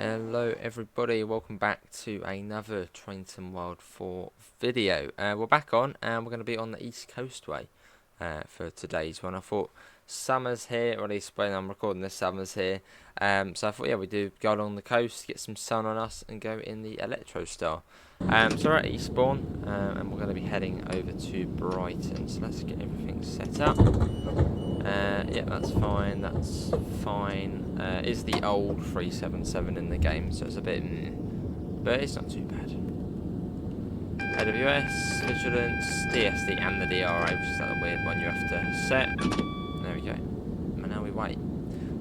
Hello everybody, welcome back to another Trainton World 4 video. We're back on and we're going to be on the East Coastway for today's one. I thought summer's here, or at least when I'm recording this, summer's here. So I thought, yeah, we do go along the coast, get some sun on us and go in the Electrostar. So we're at Eastbourne and we're going to be heading over to Brighton. So let's get everything set up. Yeah, that's fine, that's fine. Is the old 377 in the game, so it's a bit but it's not too bad. AWS, Vigilance, DSD and the DRA, which is that weird one you have to set. There we go. And now we wait.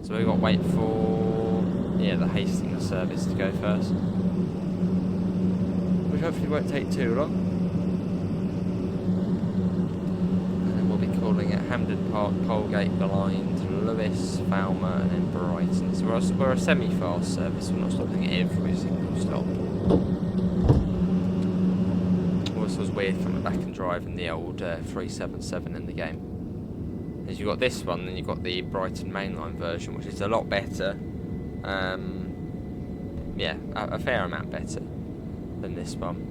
So we've got to wait for the Hastings service to go first, which hopefully won't take too long. Calling at Hampden Park, Polegate, Glynde, Lewes, Falmer and then Brighton. So we're a semi-fast service, we're not stopping at every single stop. Also was weird coming back and driving the old 377 in the game. As you've got this one, then you've got the Brighton mainline version, which is a lot better. Yeah, a fair amount better than this one.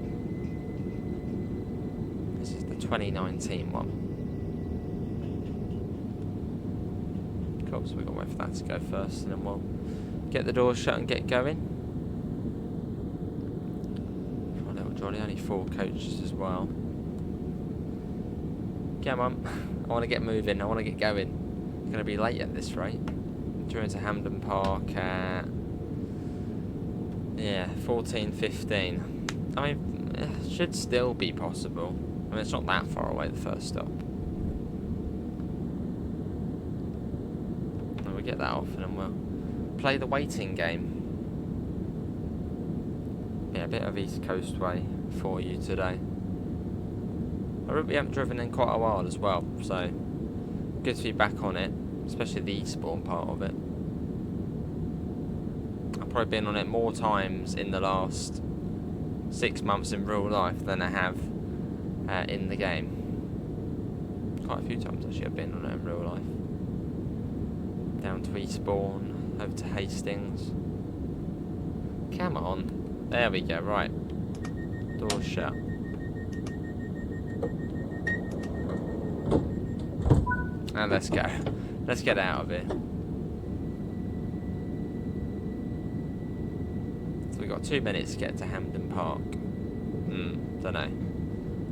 This is the 2019 one. Cool, so we've got to wait for that to go first and then we'll get the doors shut and get going. Poor little Johnny, only 4 coaches as well. Come on, I want to get moving, I want to get going. I'm going to be late at this rate. Due into Hampden Park at 14:15. I mean, it should still be possible. I mean, it's not that far away, the first stop. Get that off and then we'll play the waiting game. Yeah, a bit of East Coastway for you today. We haven't driven in quite a while as well, so good to be back on it, especially the Eastbourne part of it. I've probably been on it more times in the last 6 months in real life than I have in the game. Quite a few times actually I've been on it in real life. Down to Eastbourne, over to Hastings. Come on. There we go, right. Doors shut. And let's go. Let's get out of here. So we've got 2 minutes to get to Hampden Park. Don't know.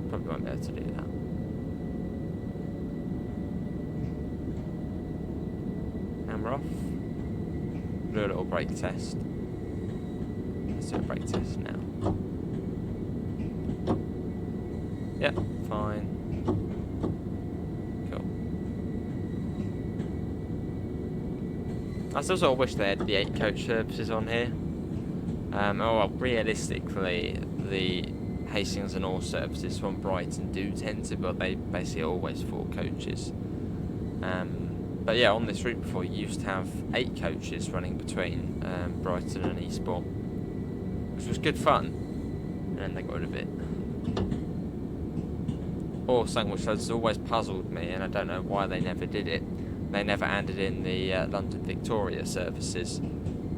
Probably won't be able to do that. We're off. Do a little brake test. Let's do a brake test now. Yep, fine. Cool. I still sort of wish they had the 8 coach services on here. Well, realistically, the Hastings and all services from Brighton do tend to, but they basically are always 4 coaches. But yeah, on this route before, you used to have 8 coaches running between Brighton and Eastbourne, which was good fun, and then they got rid of it. Or something which has always puzzled me, and I don't know why they never did it. They never added in the London Victoria services,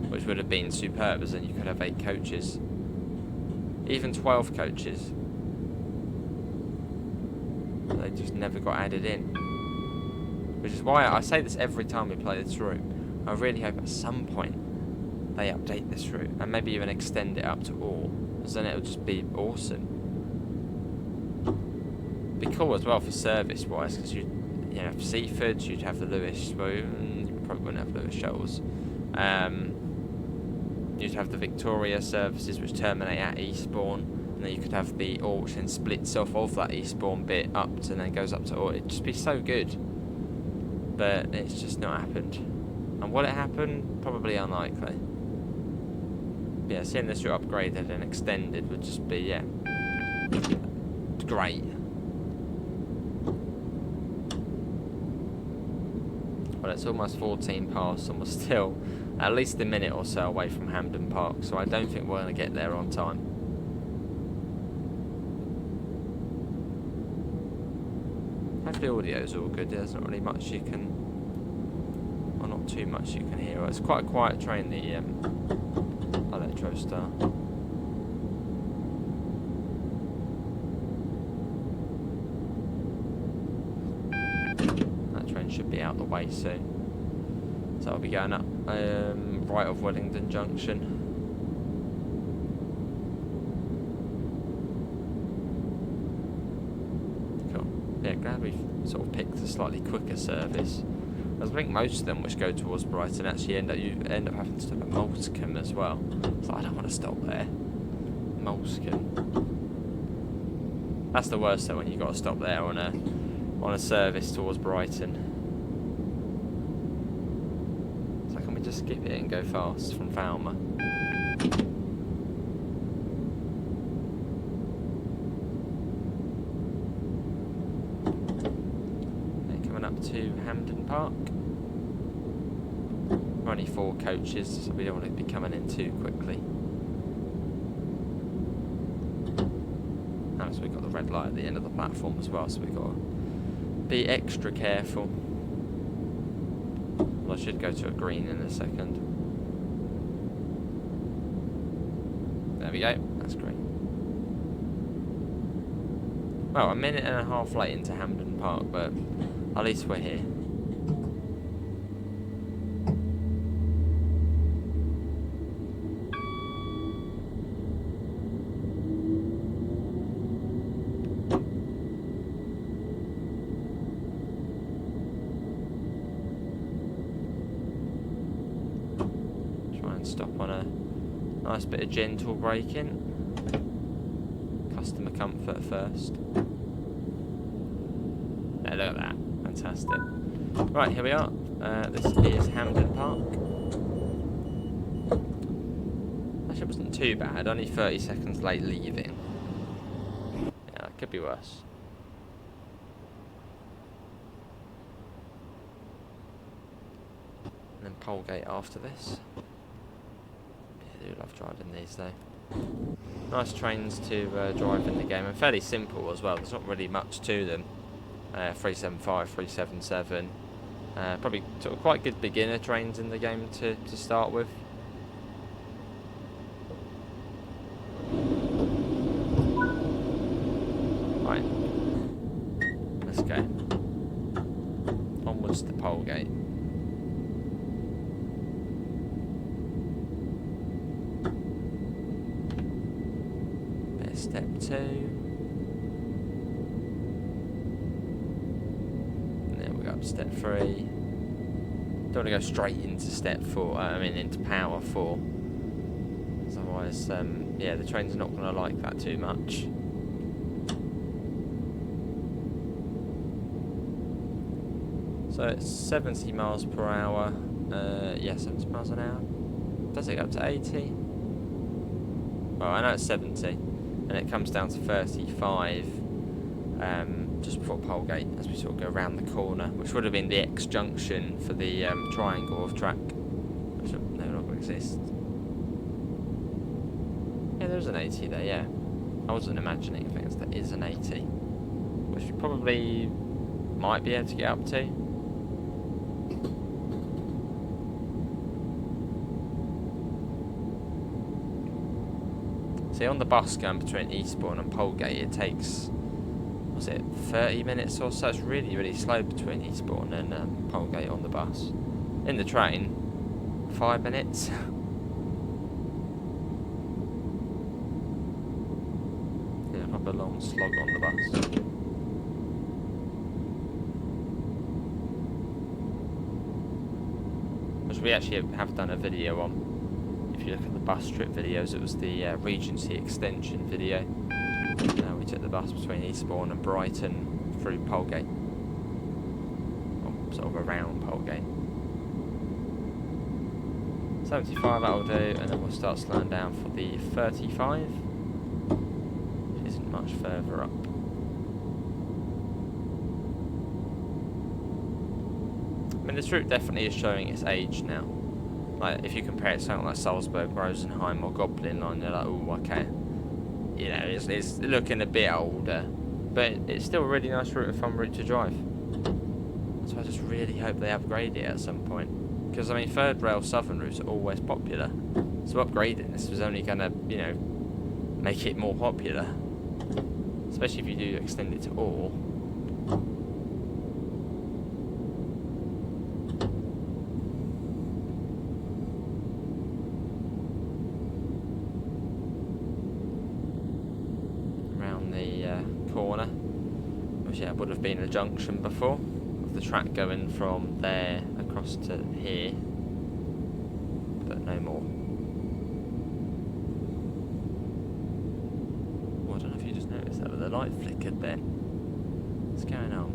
which would have been superb, as then you could have 8 coaches, even 12 coaches. They just never got added in. Which is why I say this every time we play this route. I really hope at some point they update this route and maybe even extend it up to all, because then it'll just be awesome. Be cool as well for service wise, because you have Seaford, you'd have the Lewes Swoon, you probably wouldn't have Lewes shuttles. You'd have the Victoria services which terminate at Eastbourne, and then you could have the all which then splits off of that Eastbourne bit up to, and then goes up to all. It'd just be so good. But it's just not happened. And will it happen? Probably unlikely. But yeah, seeing this route upgraded and extended would just be, great. Well, it's almost 14 past and we're still at least a minute or so away from Hampden Park, so I don't think we're going to get there on time. Hopefully audio's all good. There's not really much you can, or not too much you can hear. It's quite a quiet train, the Electrostar. That train should be out the way soon. So I'll be going up right of Wellington Junction. Yeah, glad we've sort of picked a slightly quicker service. I think most of them which go towards Brighton actually end up having to stop at Moulsecoombe as well. So I don't want to stop there. Moulsecoombe. That's the worst though, when you've got to stop there on a service towards Brighton. So can we just skip it and go fast from Falmer? To Hampden Park. We're only 4 coaches, so we don't want to be coming in too quickly. And so we've got the red light at the end of the platform as well, so we've got to be extra careful. Well, I should go to a green in a second. There we go, that's green. Well, a minute and a half late into Hampden Park, but at least we're here. Try and stop on a nice bit of gentle braking. Customer comfort first. There, look at that. Fantastic. Right, here we are. This is Hampden Park. Actually, it wasn't too bad. Only 30 seconds late leaving. Yeah, it could be worse. And then Polegate after this. Yeah, I do love driving these though. Nice trains to drive in the game, and fairly simple as well. There's not really much to them. 375, 377. Probably sort of quite good beginner trains in the game to start with. Right, let's go. Onwards to Polegate. There's step 2. Step 3. Don't want to go straight into step 4. Into power 4. Otherwise, yeah, the train's not going to like that too much. So it's 70 miles per hour. Yeah, 70 miles an hour. Does it go up to 80? Oh, I know it's 70, and it comes down to 35. Just before Polegate, as we sort of go around the corner, which would have been the X junction for the triangle of track, which no longer exists. Yeah, there's an 80 there, yeah. I wasn't imagining things, there is an 80, which we probably might be able to get up to. See, on the bus going between Eastbourne and Polegate, it takes, was it 30 minutes or so? It's really, really slow between Eastbourne and Polegate on the bus. In the train, 5 minutes. Yeah, a proper long slog on the bus. Which we actually have done a video on. If you look at the bus trip videos, it was the Regency extension video. We took the bus between Eastbourne and Brighton through Polegate, or sort of around Polegate. 75 that'll do, and then we'll start slowing down for the 35, which isn't much further up. I mean, this route definitely is showing its age now. Like, if you compare it to something like Salzburg, Rosenheim or Goblin Line, you're like, oh, okay. You know, it's looking a bit older, but it's still a really nice route, a fun route to drive. So I just really hope they upgrade it at some point. Because, I mean, third rail southern routes are always popular. So upgrading this was only going to, you know, make it more popular. Especially if you do extend it to all. Around the corner. Which, yeah, would have been a junction before. Of the track going from there across to here. But no more. Well, I don't know if you just noticed that, but the light flickered then. What's going on?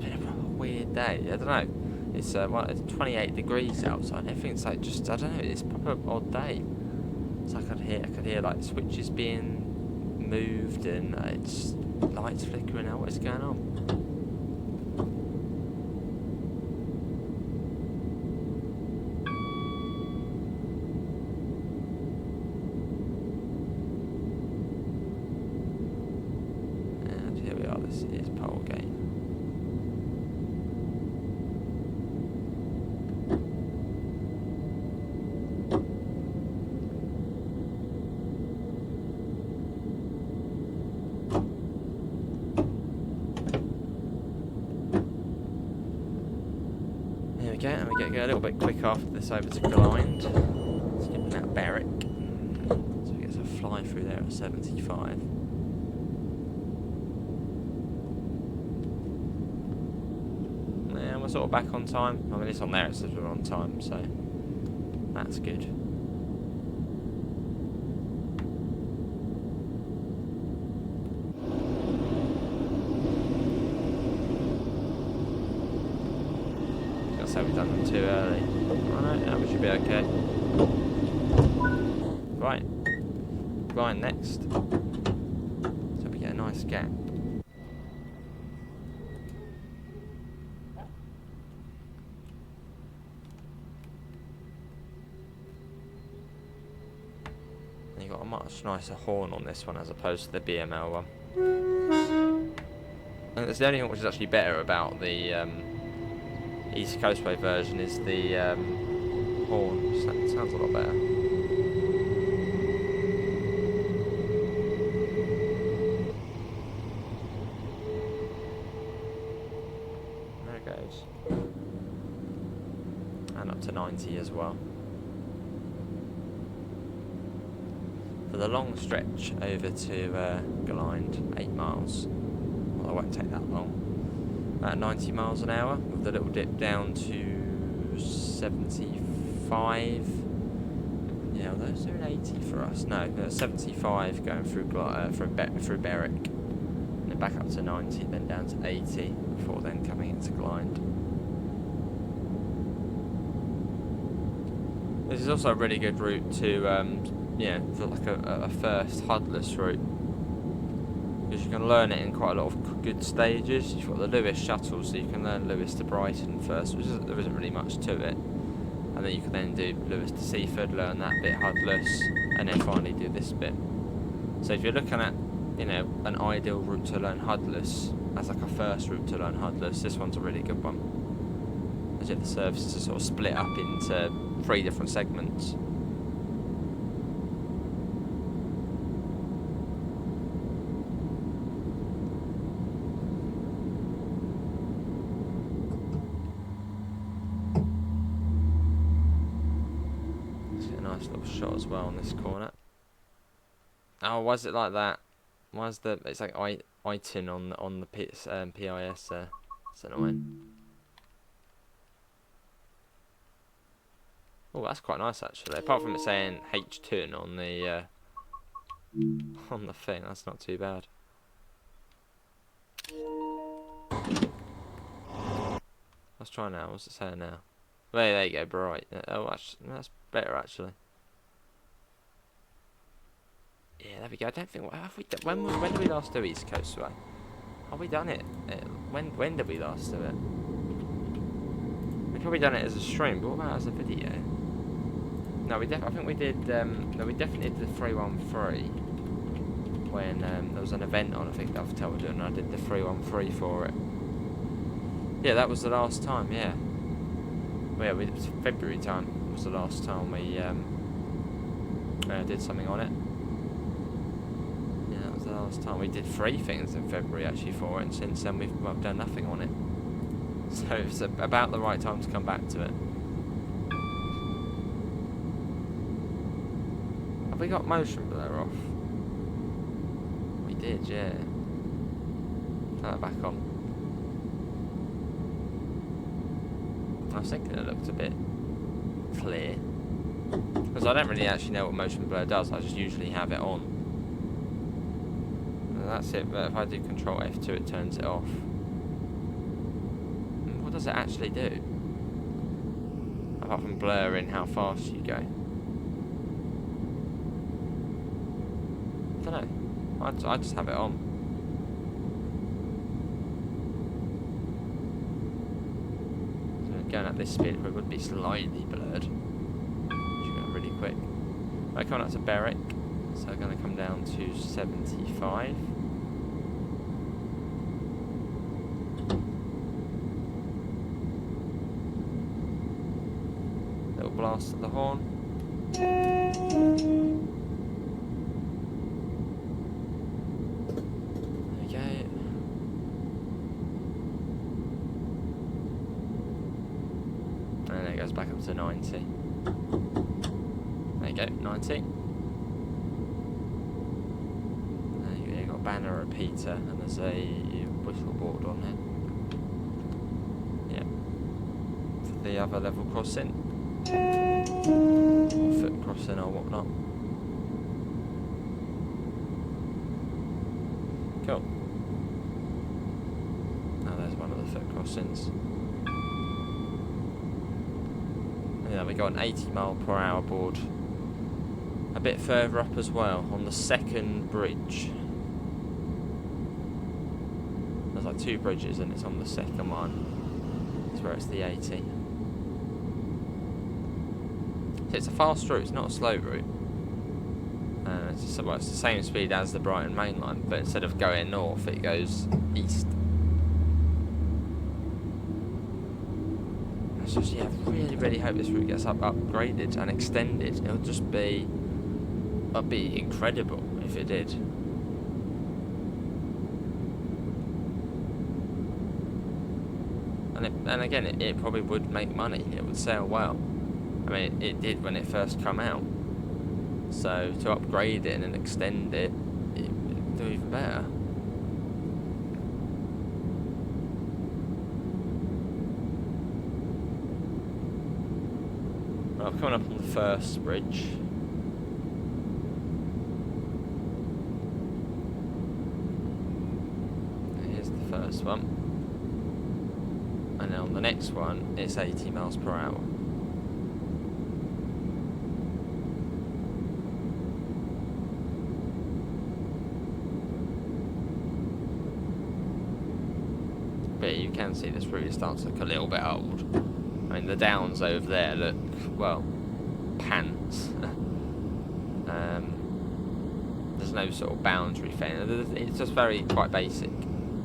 Been a proper weird day. I don't know. It's it's 28 degrees outside. Everything's like just, I don't know. It's a proper odd day. It's like I could hear like switches being moved and it's lights flickering out. What's going on? And here we are. This is Polegate. And we get to go a little bit quick after this over to Glynde, skipping out Berwick, so we get to fly through there at 75. And we're sort of back on time. I mean, it's on there, it says we're on time, so that's good. So we've done them too early. Alright, yeah, we should be okay. Right. Glynde next. So we get a nice gap. And you've got a much nicer horn on this one as opposed to the BML one. And that's the only thing which is actually better about the East Coastway version is the horn. It sounds a lot better. There it goes. And up to 90 as well. For the long stretch over to Glynde, 8 miles. Well, it won't take that long. At 90 miles an hour, with a little dip down to 75. Yeah, well, those are 80 for us. No, 75 going through through Berwick, and then back up to 90, then down to 80 before then coming into Glynde. This is also a really good route to, for like a first HUDless route. Because you can learn it in quite a lot of good stages. You've got the Lewes shuttle, so you can learn Lewes to Brighton first, which there isn't really much to it. And then you can then do Lewes to Seaford, learn that bit HUDless, and then finally do this bit. So if you're looking at, an ideal route to learn HUDless, as like a first route to learn HUDless, this one's a really good one. As you have the services are sort of split up into 3 different segments. Nice little shot as well on this corner. Oh, why is it like that? Why is it's like item on the PIS there? It's annoying. Oh, that's quite nice actually. Apart from it saying H-turn on the thing, that's not too bad. Let's try now. What's it saying now? There you go, bright. Oh, that's better actually. Yeah, there we go. I don't think. What have we done? When did we last do East Coastway? Have we done it? When did we last do it? We've probably done it as a stream, but what about as a video? No, I think we did. No, we definitely did the 313. when there was an event on, I think Dovetailed, and I did the 313 for it. Yeah, that was the last time, yeah. Well, yeah, it was February time was the last time we did something on it. Yeah, that was the last time. We did 3 things in February actually for it, and since then we've done nothing on it. So it's about the right time to come back to it. Have we got motion blur off? We did, yeah. Turn that back on. I was thinking it looked a bit clear. Because I don't really actually know what motion blur does, I just usually have it on. And that's it, but if I do Control F2 it turns it off. What does it actually do? Apart from blurring how fast you go. I don't know. I just have it on. So going at this speed it would be slightly blurred. Should go really quick. Right, coming up to Berwick. So I'm going to come down to 75. Little blast at the horn. And it goes back up to 90. There you go, 90. You've got a banner repeater and there's a whistle board on there. Yeah. For the other level crossing. Or foot crossing or whatnot. Cool. Now there's one of the foot crossings. Yeah, we got an 80 mph board a bit further up as well on the second bridge. There's like 2 bridges and it's on the second one. That's where it's the 80. So it's a fast route, it's not a slow route. It's the same speed as the Brighton main line, but instead of going north it goes east. Just, yeah, I really hope this route gets upgraded and extended. It'll just be, incredible if it did. And again, it probably would make money. It would sell well. I mean, it did when it first come out. So to upgrade it and extend it, it'd do even better. I'm coming up on the first bridge. Here's the first one. And then on the next one, it's 80 mph. But you can see this route starts to look a little bit old. I mean, the downs over there look, well, pants. There's no sort of boundary thing. It's just quite basic.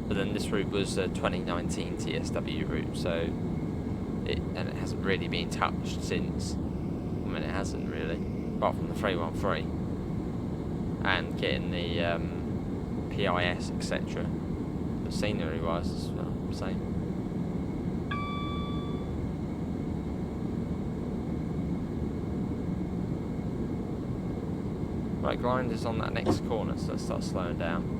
But then this route was a 2019 TSW route, so it hasn't really been touched since. I mean, it hasn't really, apart from the 313 and getting the PIS, etc. But scenery-wise, it's the same. Right, Glynde is on that next corner, so let's start slowing down.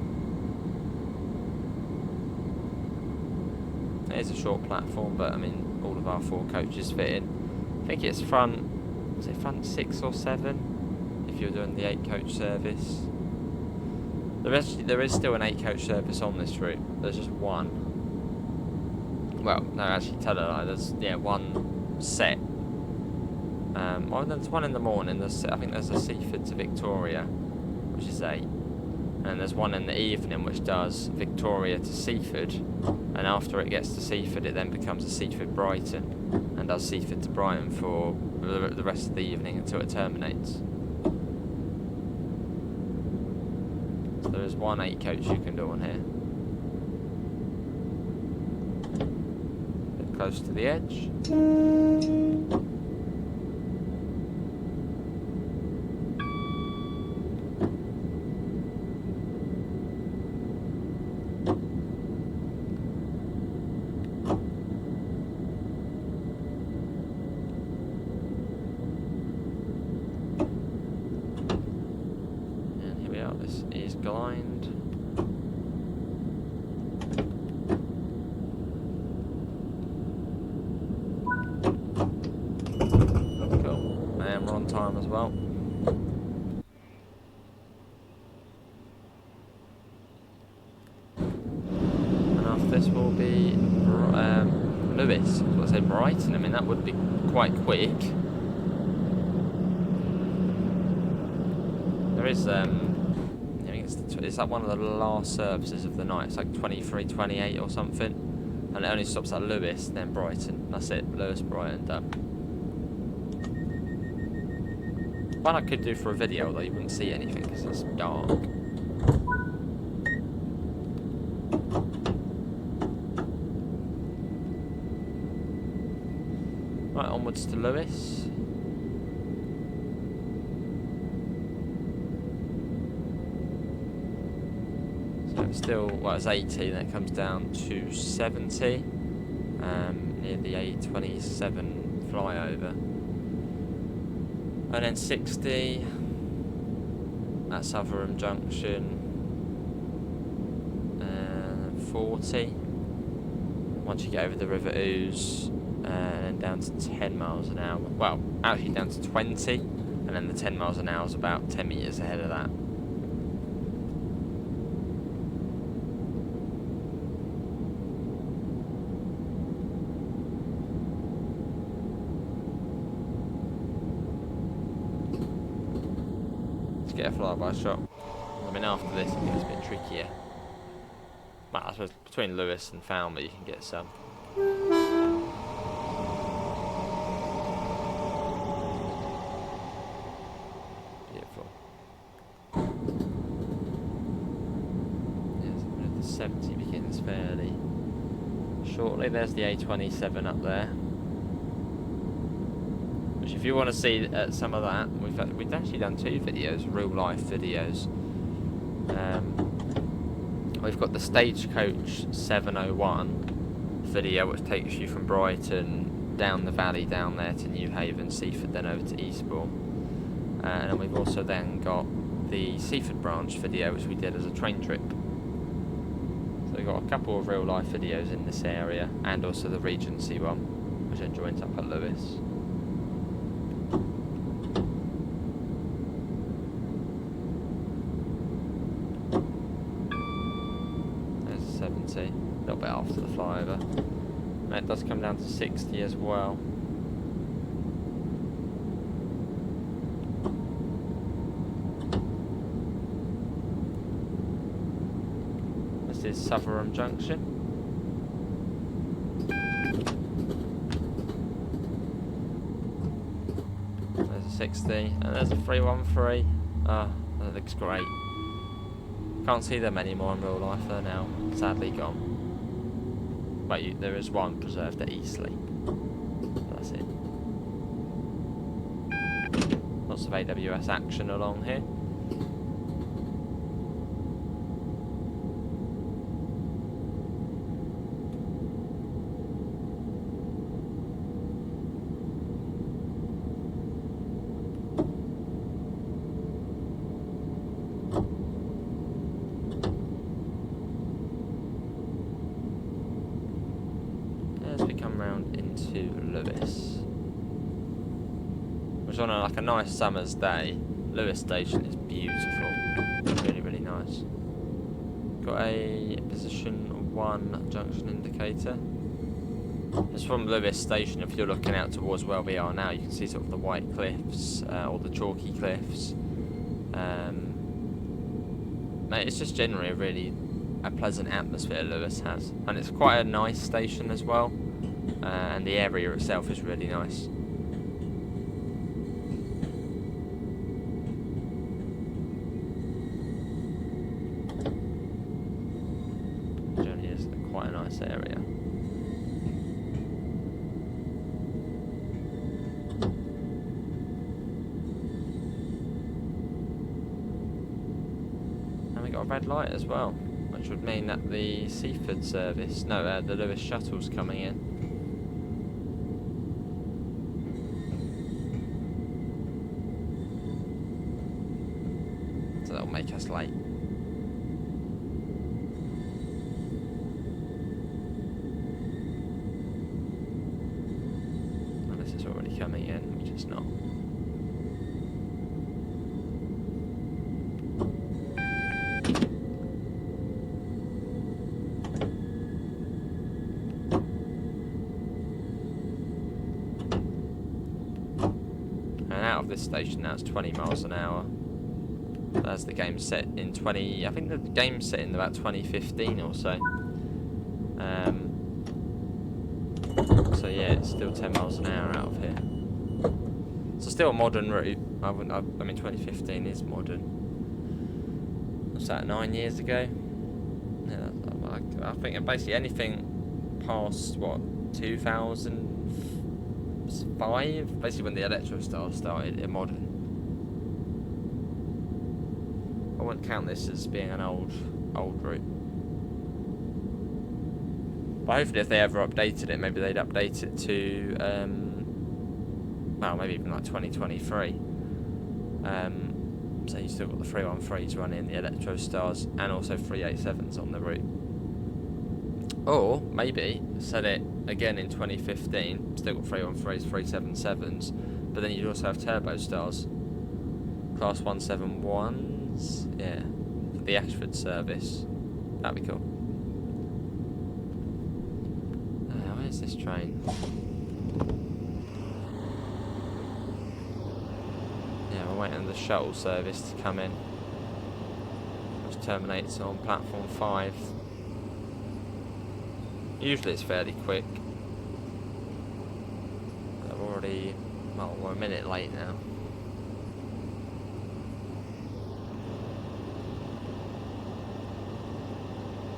It is a short platform, but I mean, all of our 4 coaches fit in. I think it's front 6 or 7, if you're doing the 8 coach service. There is still an 8 coach service on this route. There's just one. Well, no, actually, tell a lie. There's one set. Well, there's one in the morning. I think there's a Seaford to Victoria, which is 8, and there's one in the evening which does Victoria to Seaford, and after it gets to Seaford, it then becomes a Seaford Brighton, and does Seaford to Brighton for the rest of the evening until it terminates. There is one 8 coach you can do on here. Bit close to the edge. This is Glynde. Cool. And we're on time as well. And after this will be Lewes. I was say Brighton. I mean, that would be quite quick. There is it's like one of the last services of the night. It's like 23:28 or something, and it only stops at Lewes, then Brighton. That's it. Lewes, Brighton, done. One I could do for a video, although you wouldn't see anything because it's dark. Right, onwards to Lewes. Still, well, it's 80, then it comes down to 70 near the A27 flyover, and then 60 at Sutherland Junction, 40 once you get over the River Ouse, and then down to 10 miles an hour. Well, actually down to 20, and then the 10 miles an hour is about 10 metres ahead of that. Get a flyby shot. I mean, after this it gets a bit trickier. Well, I suppose between Lewes and Falmer you can get some. Beautiful. Yes, the 70 begins fairly shortly. There's the A27 up there. Which, if you want to see some of that, we've actually done 2 videos, real life videos. We've got the Stagecoach 701 video, which takes you from Brighton down the valley down there to Newhaven, Seaford, then over to Eastbourne. And we've also then got the Seaford branch video, which we did as a train trip. So we've got a couple of real life videos in this area, and also the Regency one, which then joins up at Lewes. There's 70, a little bit after the flyover. And it does come down to 60 as well. This is Sutherland Junction. There's a 60, and there's a 313. Ah, that looks great. Can't see them anymore in real life, they're now sadly gone. But there is one preserved at Eastleigh. That's it. Lots of AWS action along here. As we come round into Lewes, which on like a nice summer's day, Lewes station is beautiful, really really nice. Got a position 1 junction indicator. Just from Lewes station, if you're looking out towards where we are now, you can see sort of the white cliffs, or the chalky cliffs. It's just generally a really pleasant atmosphere Lewes has, and it's quite a nice station as well, and the area itself is really nice. nice area. And we got a red light as well, which would mean that the Seaford service, no, the Lewes shuttle's coming in. So that'll make us late. Well, this is already coming in, which is not. And out of this station now it's 20 miles an hour. As the game's set in I think the game's set in about 2015 or so. So yeah, it's still 10 miles an hour out of here. So still a modern route. I mean 2015 is modern. Was that 9 years ago? Yeah, I think basically anything past what 2005, basically when the Electrostar started, is modern. I wouldn't count this as being an old route. But hopefully if they ever updated it, maybe they'd update it to, well, maybe even like 2023. So you still got the 313s running, the Electrostars, and also 387s on the route. Or maybe set it again in 2015, still got 313s, 377s, but then you'd also have Turbo Stars, Class 171s, yeah, for the Ashford service. That'd be cool. Where's this train? Yeah, we're waiting for the shuttle service to come in, which terminates on platform 5. Usually it's fairly quick. We're already, well, we're a minute late now.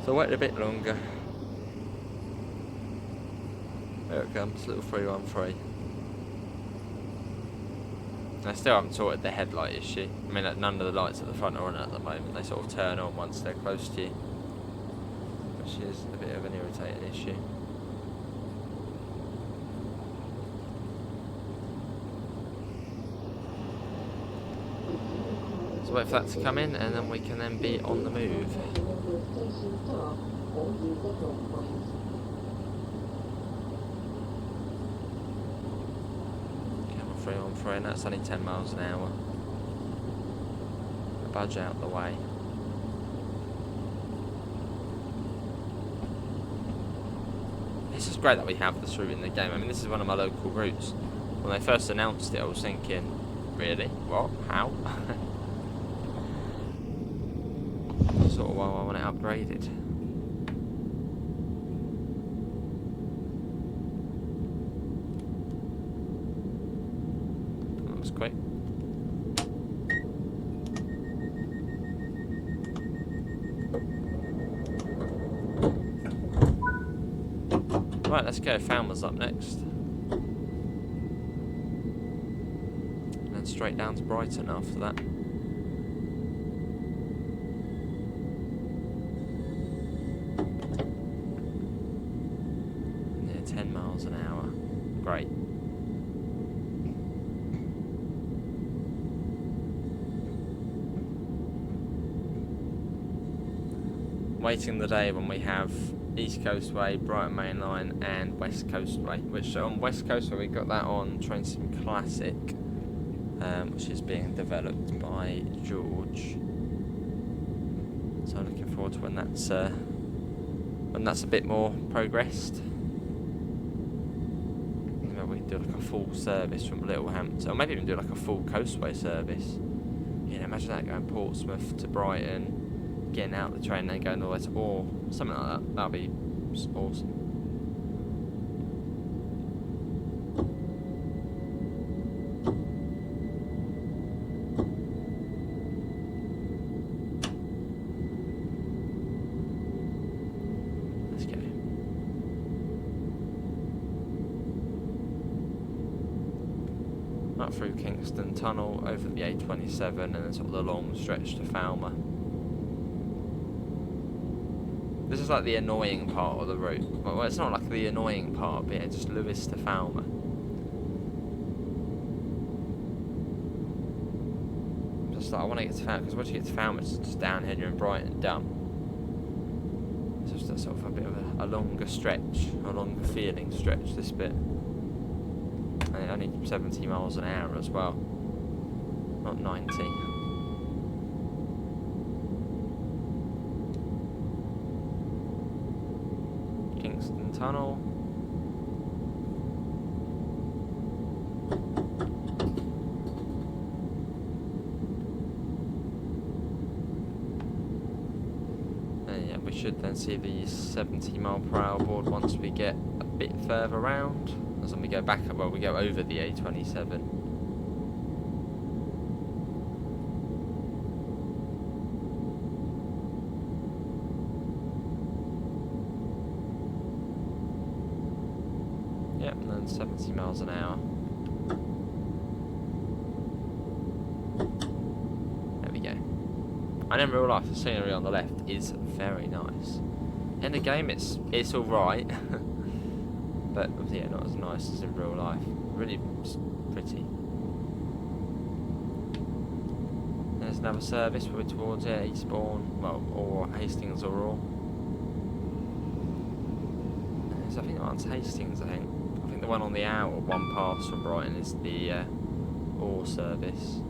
So wait a bit longer. There it comes, little 313. I still haven't sorted the headlight issue. I mean, none of the lights at the front are on at the moment. They sort of turn on once they're close to you, which is a bit of an irritating issue. So wait for that to come in, and then we can then be on the move. Camera 313, and that's only 10 miles an hour. Budge out the way. It's just great that we have this route in the game. I mean, this is one of my local routes. When they first announced it, I was thinking, really? What? How? Sort of why I want it upgraded. That was quick. Right, let's go. Falmer's up next. And then straight down to Brighton after that. Yeah, 10 miles an hour. Great. Waiting the day when we have East Coastway, Brighton Main Line, and West Coastway. Which on West Coastway we got that on Train Sim Classic, which is being developed by George. So I'm looking forward to when that's a bit more progressed. Maybe we can do like a full service from Hampden, or maybe even do like a full Coastway service. Yeah, imagine that, going Portsmouth to Brighton, getting out the train and then going all the way to Orr, something like that. That'd be awesome. Let's go. through Kingston Tunnel, over the A27, and then sort of the long stretch to Falmer. This is like the annoying part of the route. Well, it's not like the annoying part, but yeah, just Lewes to Falmer. Just like, I want to get to Falmer, because once you get to Falmer, it's just down here in Brighton, done. It's just a sort of a bit of a longer stretch, a longer feeling stretch, this bit. And only 70 miles an hour as well, not 90. Kingston Tunnel. And yeah, we should then see the 70-mile-per-hour board once we get a bit further round. As when we go back, well, we go over the A27. Yep, and then 70 miles an hour. There we go. And in real life, the scenery on the left is very nice. In the game, it's alright. But yeah, not as nice as in real life. Really pretty. There's another service. We're towards Eastbourne, well, or Hastings or Raw. I think that one's Hastings. I think the one on the hour, one past from Brighton, is the Ore service.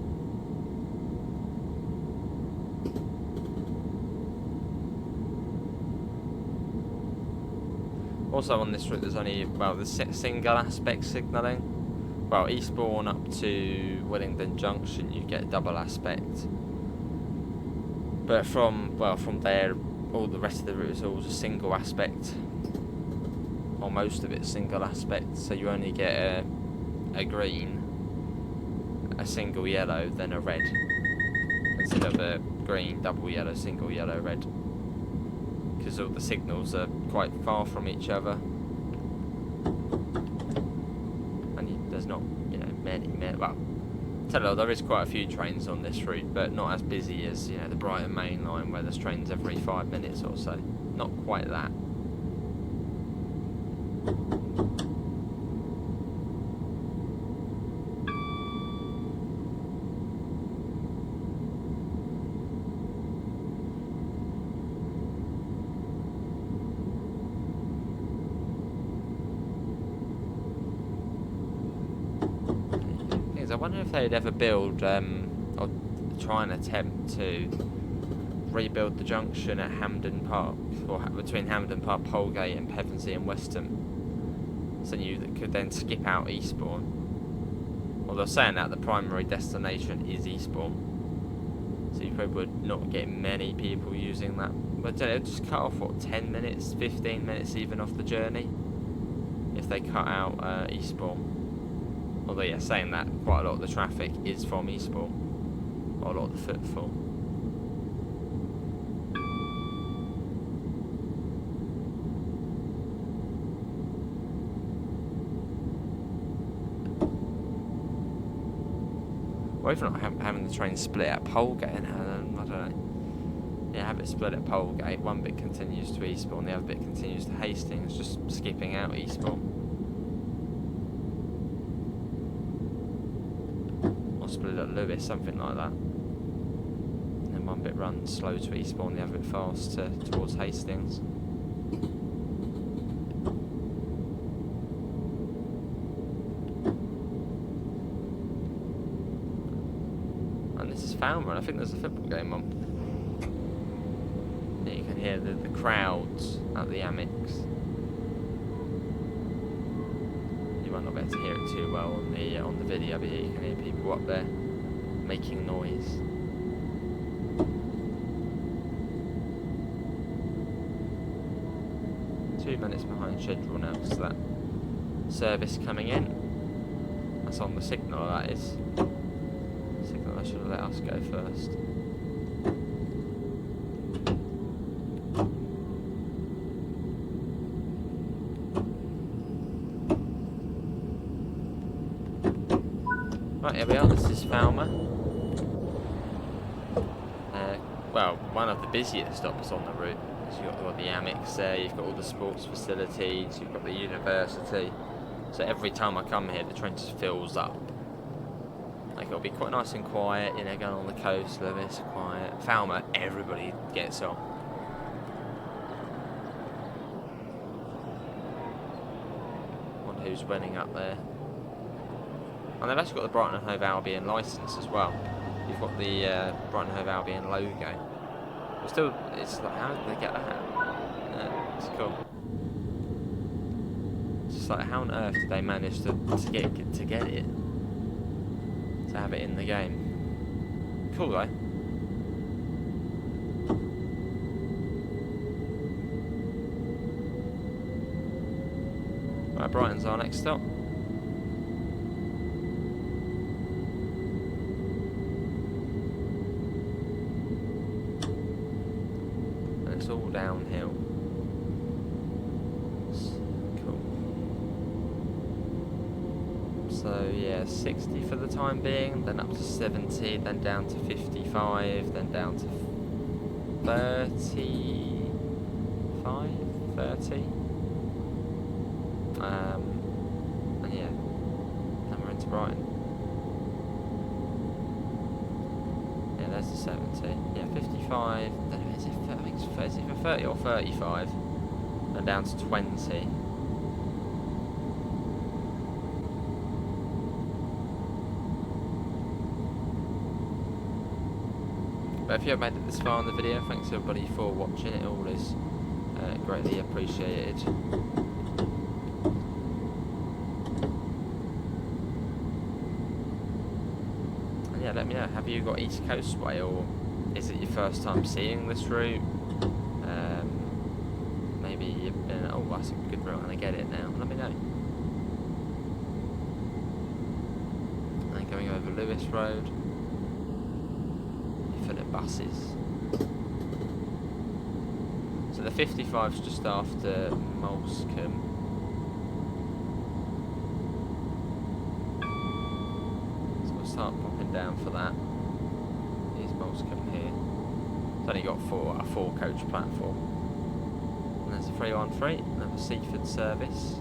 Also on this route there's only, well, the single aspect signalling. Well, Eastbourne up to Wellington Junction you get double aspect. But from there, all the rest of the route is all just single aspect. Or most of it's single aspect, so you only get a green, a single yellow, then a red. Instead of a green, double yellow, single yellow, red. Because all the signals are quite far from each other, and there's not, many. Well, tell you, there is quite a few trains on this route, but not as busy as the Brighton main line, where there's trains every 5 minutes or so. Not quite that. I wonder if they'd ever build, or try and attempt to rebuild the junction at Hampden Park, or between Hampden Park, Polegate and Pevensey and Westham, so you could then skip out Eastbourne. Well, they're saying that the primary destination is Eastbourne, so you probably would not get many people using that. But it would just cut off, what, 10 minutes, 15 minutes even off the journey, if they cut out Eastbourne. Although, yeah, saying that, quite a lot of the traffic is from Eastbourne, or a lot of the footfall. Or even not having the train split at Polegate, I don't know. Yeah, have it split at Polegate, one bit continues to Eastbourne, the other bit continues to Hastings, just skipping out Eastbourne. Split at Lewes, something like that. And then one bit runs slow to Eastbourne, the other bit fast towards Hastings. And this is Falmer, and I think there's a football game on. Yeah, you can hear the crowds at the Amex. You might not be able to hear it too well on the video, but you can hear people up there making noise. Two minutes behind schedule now, because that service coming in. That's on the signal, that is. Signal that should have let us go first. Right, here we are, this is Falmer. Well, one of the busiest stops on the route. So you've got all the Amex there, you've got all the sports facilities, you've got the university. So every time I come here, the train just fills up. Like, it'll be quite nice and quiet, you know, going on the coast, Lewes, quiet. Falmer, everybody gets on. Wonder who's winning up there. And they've actually got the Brighton and Hove Albion licence as well. You've got the Brighton and Hove Albion logo. But still, it's like, how did they get that? It's cool. It's just like, how on earth did they manage to get it? To have it in the game. Cool though. Right, Brighton's our next stop. And it's all downhill. Cool. So yeah, 60 for the time being, then up to 70, then down to 55, then down to 35, 30. And yeah, then we're into Brighton. Yeah, there's the 70. Yeah, 55. Then is it, I think it's 30 or 35, and down to 20. But if you have made it this far in the video, thanks everybody for watching. It all is greatly appreciated. And yeah, let me know, have you got East Coastway, or is it your first time seeing this route? Maybe you've been, oh, that's a good route and I get it now. Let me know. And then going over Lewes Road. For the buses. So the 55's just after Molescombe. So we'll start popping down for that. Here's Molescombe here. It's only got a 4-coach platform. And there's a 313, another Seaford service.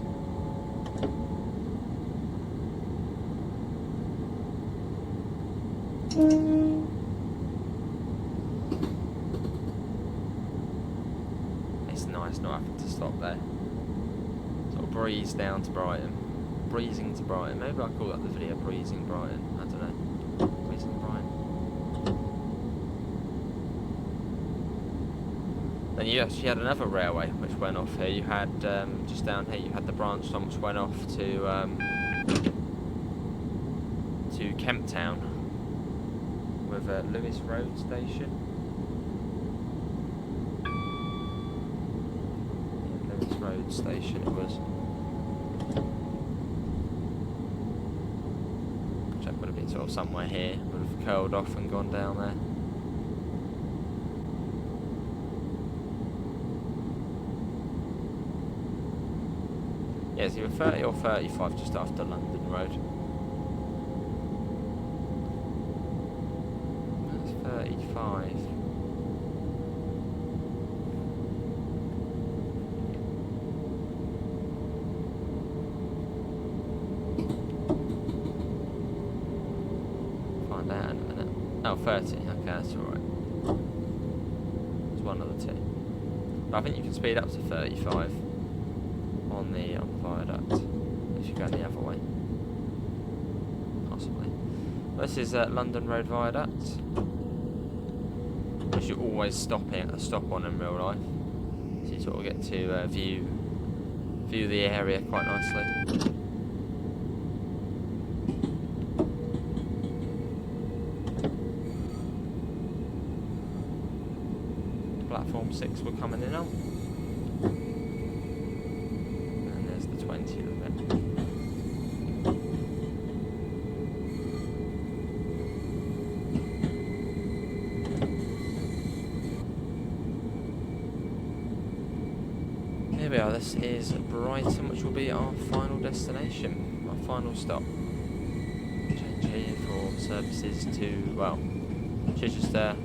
It's nice not having to stop there. Sort of breeze down to Brighton. Breezing to Brighton. Maybe I'll call that the video Breezing Brighton. I don't know. Breezing Brighton. Then you actually had another railway which went off here. You had, just down here, you had the branch line which went off to Kemp Town with a Lewes Road station. Road station it was. Which would have been sort of somewhere here, would have curled off and gone down there. Yeah, it's either 30 or 35 just after London Road. That's 35. That in a minute. Oh, 30. Okay, that's alright. It's one of the two. But I think you can speed up to 35 on the viaduct if you go the other way. Possibly. This is London Road Viaduct, which you're always stopping at a stop on in real life. So you sort of get to view the area quite nicely. Platform 6 we're coming in on. And there's the 20 of it. Here we are, this is Brighton, which will be our final destination, our final stop. Change message here for services to, well, Chichester,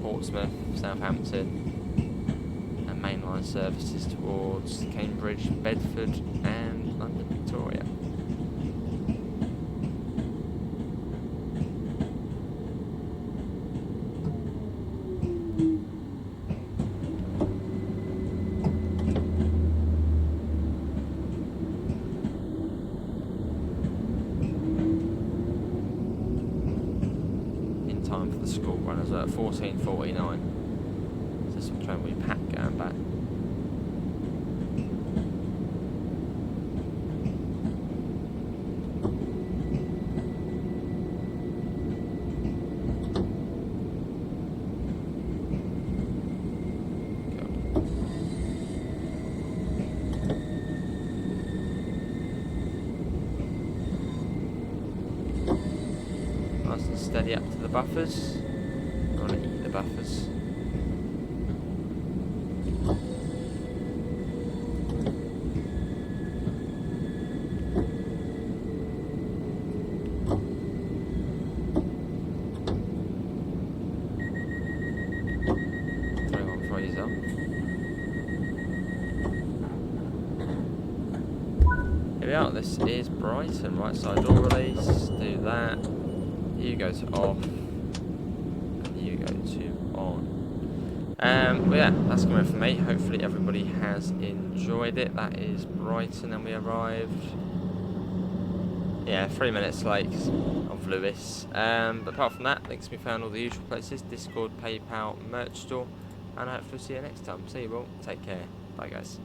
Portsmouth, Southampton, and mainline services towards Cambridge, Bedford and London Victoria. Time for the school run as well at 14:49. So some train we pack going back. Nice and steady up to the buffers. I want to eat the buffers. Here we are, this is Brighton, right side door release, do that. You go to off, and you go to on. But yeah, that's coming for me. Hopefully everybody has enjoyed it. That is Brighton, and we arrived, yeah, 3 minutes late of Lewes. But apart from that, links can be found all the usual places: Discord, PayPal, merch store, and I hopefully see you next time. See you all. Take care. Bye guys.